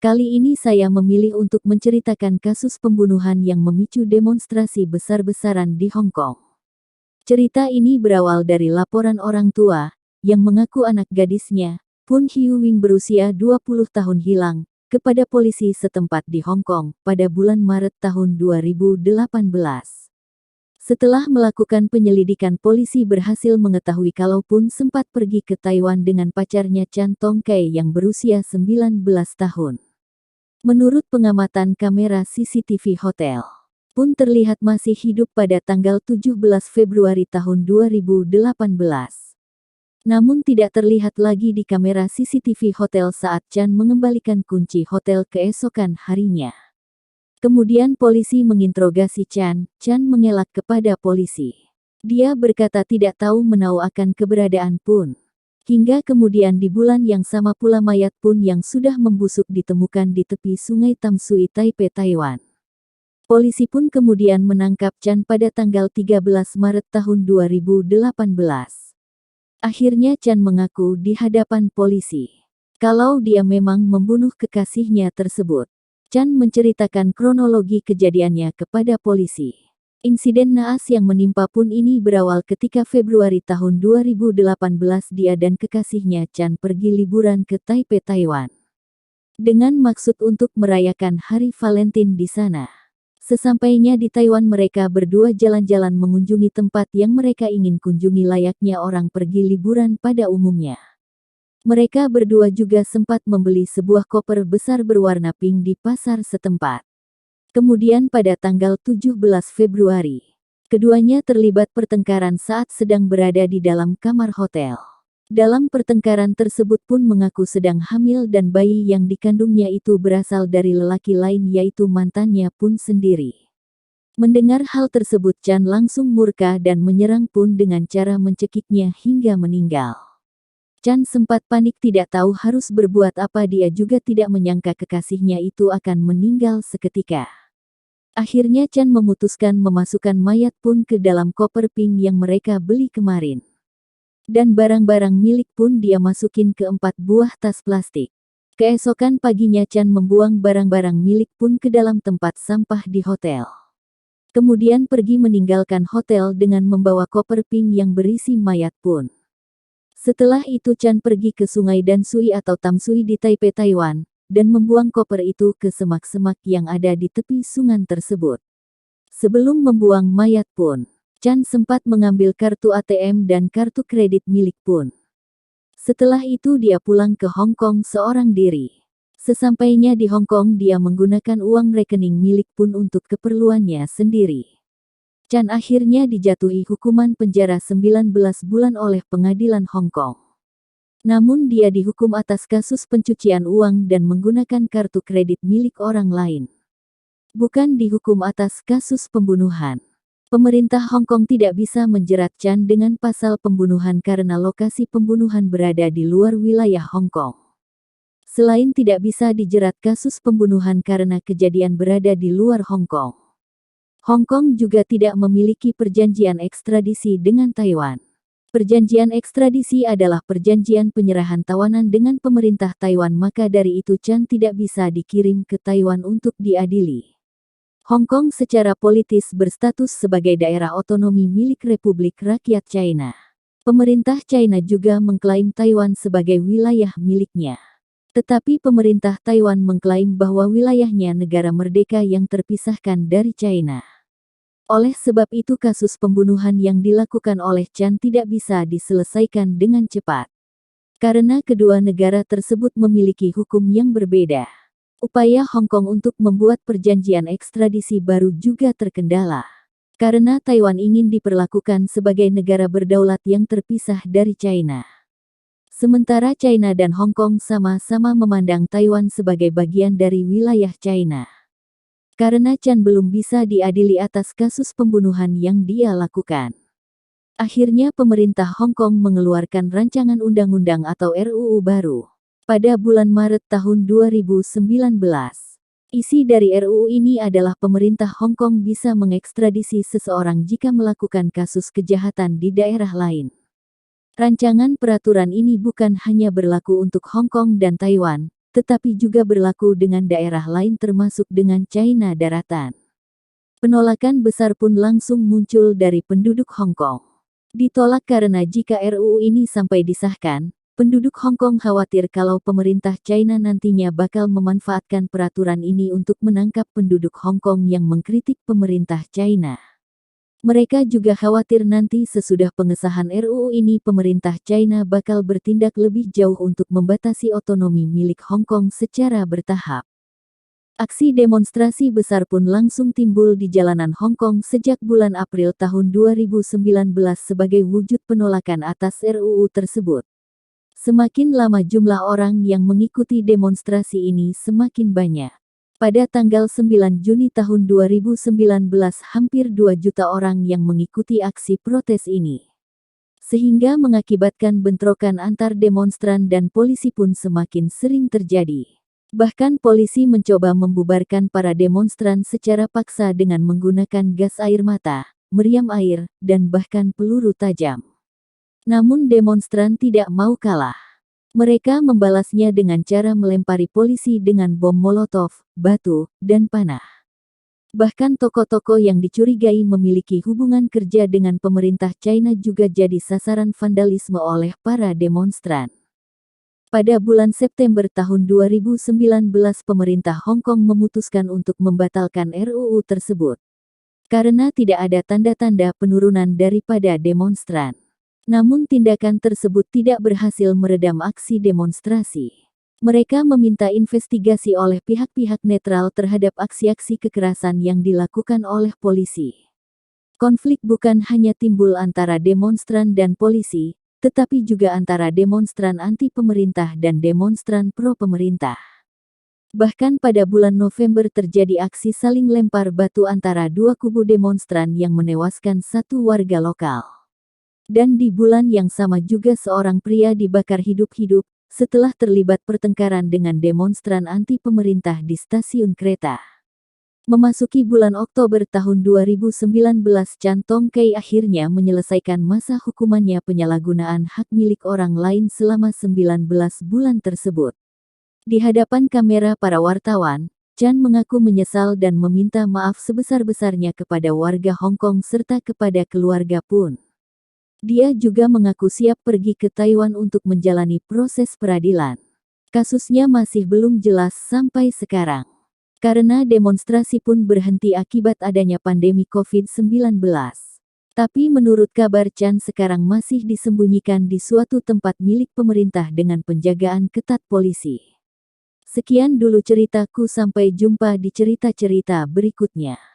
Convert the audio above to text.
Kali ini saya memilih untuk menceritakan kasus pembunuhan yang memicu demonstrasi besar-besaran di Hong Kong. Cerita ini berawal dari laporan orang tua, yang mengaku anak gadisnya, Poon Hiu Wing berusia 20 tahun hilang, kepada polisi setempat di Hong Kong, pada bulan Maret tahun 2018. Setelah melakukan penyelidikan, polisi berhasil mengetahui kalau Poon sempat pergi ke Taiwan dengan pacarnya Chan Tong Kai yang berusia 19 tahun. Menurut pengamatan kamera CCTV hotel, Poon terlihat masih hidup pada tanggal 17 Februari tahun 2018. Namun tidak terlihat lagi di kamera CCTV hotel saat Chan mengembalikan kunci hotel keesokan harinya. Kemudian polisi menginterogasi Chan. Chan mengelak kepada polisi. Dia berkata tidak tahu menau akan keberadaan Poon. Hingga kemudian di bulan yang sama pula mayat Poon yang sudah membusuk ditemukan di tepi sungai Tamsui, Taipei, Taiwan. Polisi pun kemudian menangkap Chan pada tanggal 13 Maret tahun 2018. Akhirnya Chan mengaku di hadapan polisi kalau dia memang membunuh kekasihnya tersebut. Chan menceritakan kronologi kejadiannya kepada polisi. Insiden naas yang menimpa Poon ini berawal ketika Februari tahun 2018 dia dan kekasihnya Chan pergi liburan ke Taipei, Taiwan. Dengan maksud untuk merayakan Hari Valentine di sana. Sesampainya di Taiwan mereka berdua jalan-jalan mengunjungi tempat yang mereka ingin kunjungi layaknya orang pergi liburan pada umumnya. Mereka berdua juga sempat membeli sebuah koper besar berwarna pink di pasar setempat. Kemudian pada tanggal 17 Februari, keduanya terlibat pertengkaran saat sedang berada di dalam kamar hotel. Dalam pertengkaran tersebut Poon mengaku sedang hamil dan bayi yang dikandungnya itu berasal dari lelaki lain yaitu mantannya Poon sendiri. Mendengar hal tersebut Chan langsung murka dan menyerang Poon dengan cara mencekiknya hingga meninggal. Chan sempat panik tidak tahu harus berbuat apa, dia juga tidak menyangka kekasihnya itu akan meninggal seketika. Akhirnya Chan memutuskan memasukkan mayat Poon ke dalam koper pink yang mereka beli kemarin. Dan barang-barang milik Poon dia masukin ke 4 buah tas plastik. Keesokan paginya Chan membuang barang-barang milik Poon ke dalam tempat sampah di hotel. Kemudian pergi meninggalkan hotel dengan membawa koper pink yang berisi mayat Poon. Setelah itu Chan pergi ke sungai Dansui atau Tamsui di Taipei, Taiwan, dan membuang koper itu ke semak-semak yang ada di tepi sungai tersebut. Sebelum membuang mayat Poon, Chan sempat mengambil kartu ATM dan kartu kredit milik Poon. Setelah itu dia pulang ke Hong Kong seorang diri. Sesampainya di Hong Kong dia menggunakan uang rekening milik Poon untuk keperluannya sendiri. Chan akhirnya dijatuhi hukuman penjara 19 bulan oleh pengadilan Hong Kong. Namun dia dihukum atas kasus pencucian uang dan menggunakan kartu kredit milik orang lain. Bukan dihukum atas kasus pembunuhan. Pemerintah Hong Kong tidak bisa menjerat Chan dengan pasal pembunuhan karena lokasi pembunuhan berada di luar wilayah Hong Kong. Selain tidak bisa dijerat kasus pembunuhan karena kejadian berada di luar Hong Kong. Hong Kong juga tidak memiliki perjanjian ekstradisi dengan Taiwan. Perjanjian ekstradisi adalah perjanjian penyerahan tawanan dengan pemerintah Taiwan, maka dari itu Chan tidak bisa dikirim ke Taiwan untuk diadili. Hong Kong secara politis berstatus sebagai daerah otonomi milik Republik Rakyat China. Pemerintah China juga mengklaim Taiwan sebagai wilayah miliknya. Tetapi pemerintah Taiwan mengklaim bahwa wilayahnya negara merdeka yang terpisahkan dari China. Oleh sebab itu kasus pembunuhan yang dilakukan oleh Chan tidak bisa diselesaikan dengan cepat. Karena kedua negara tersebut memiliki hukum yang berbeda. Upaya Hong Kong untuk membuat perjanjian ekstradisi baru juga terkendala. Karena Taiwan ingin diperlakukan sebagai negara berdaulat yang terpisah dari China. Sementara China dan Hong Kong sama-sama memandang Taiwan sebagai bagian dari wilayah China. Karena Chan belum bisa diadili atas kasus pembunuhan yang dia lakukan. Akhirnya pemerintah Hong Kong mengeluarkan rancangan undang-undang atau RUU baru. Pada bulan Maret tahun 2019. Isi dari RUU ini adalah pemerintah Hong Kong bisa mengekstradisi seseorang jika melakukan kasus kejahatan di daerah lain. Rancangan peraturan ini bukan hanya berlaku untuk Hong Kong dan Taiwan, tetapi juga berlaku dengan daerah lain termasuk dengan China daratan. Penolakan besar pun langsung muncul dari penduduk Hong Kong. Ditolak karena jika RUU ini sampai disahkan, penduduk Hong Kong khawatir kalau pemerintah China nantinya bakal memanfaatkan peraturan ini untuk menangkap penduduk Hong Kong yang mengkritik pemerintah China. Mereka juga khawatir nanti sesudah pengesahan RUU ini pemerintah China bakal bertindak lebih jauh untuk membatasi otonomi milik Hong Kong secara bertahap. Aksi demonstrasi besar pun langsung timbul di jalanan Hong Kong sejak bulan April tahun 2019 sebagai wujud penolakan atas RUU tersebut. Semakin lama jumlah orang yang mengikuti demonstrasi ini semakin banyak. Pada tanggal 9 Juni tahun 2019 hampir 2 juta orang yang mengikuti aksi protes ini. Sehingga mengakibatkan bentrokan antar demonstran dan polisi pun semakin sering terjadi. Bahkan polisi mencoba membubarkan para demonstran secara paksa dengan menggunakan gas air mata, meriam air, dan bahkan peluru tajam. Namun demonstran tidak mau kalah. Mereka membalasnya dengan cara melempari polisi dengan bom molotov, batu, dan panah. Bahkan toko-toko yang dicurigai memiliki hubungan kerja dengan pemerintah China juga jadi sasaran vandalisme oleh para demonstran. Pada bulan September tahun 2019 pemerintah Hong Kong memutuskan untuk membatalkan RUU tersebut. Karena tidak ada tanda-tanda penurunan daripada demonstran. Namun tindakan tersebut tidak berhasil meredam aksi demonstrasi. Mereka meminta investigasi oleh pihak-pihak netral terhadap aksi-aksi kekerasan yang dilakukan oleh polisi. Konflik bukan hanya timbul antara demonstran dan polisi, tetapi juga antara demonstran anti-pemerintah dan demonstran pro-pemerintah. Bahkan pada bulan November terjadi aksi saling lempar batu antara dua kubu demonstran yang menewaskan satu warga lokal. Dan di bulan yang sama juga seorang pria dibakar hidup-hidup setelah terlibat pertengkaran dengan demonstran anti-pemerintah di stasiun kereta. Memasuki bulan Oktober tahun 2019 Chan Tong Kei akhirnya menyelesaikan masa hukumannya penyalahgunaan hak milik orang lain selama 19 bulan tersebut. Di hadapan kamera para wartawan, Chan mengaku menyesal dan meminta maaf sebesar-besarnya kepada warga Hong Kong serta kepada keluarga pun. Dia juga mengaku siap pergi ke Taiwan untuk menjalani proses peradilan. Kasusnya masih belum jelas sampai sekarang. Karena demonstrasi pun berhenti akibat adanya pandemi COVID-19. Tapi menurut kabar Chan sekarang masih disembunyikan di suatu tempat milik pemerintah dengan penjagaan ketat polisi. Sekian dulu ceritaku, sampai jumpa di cerita-cerita berikutnya.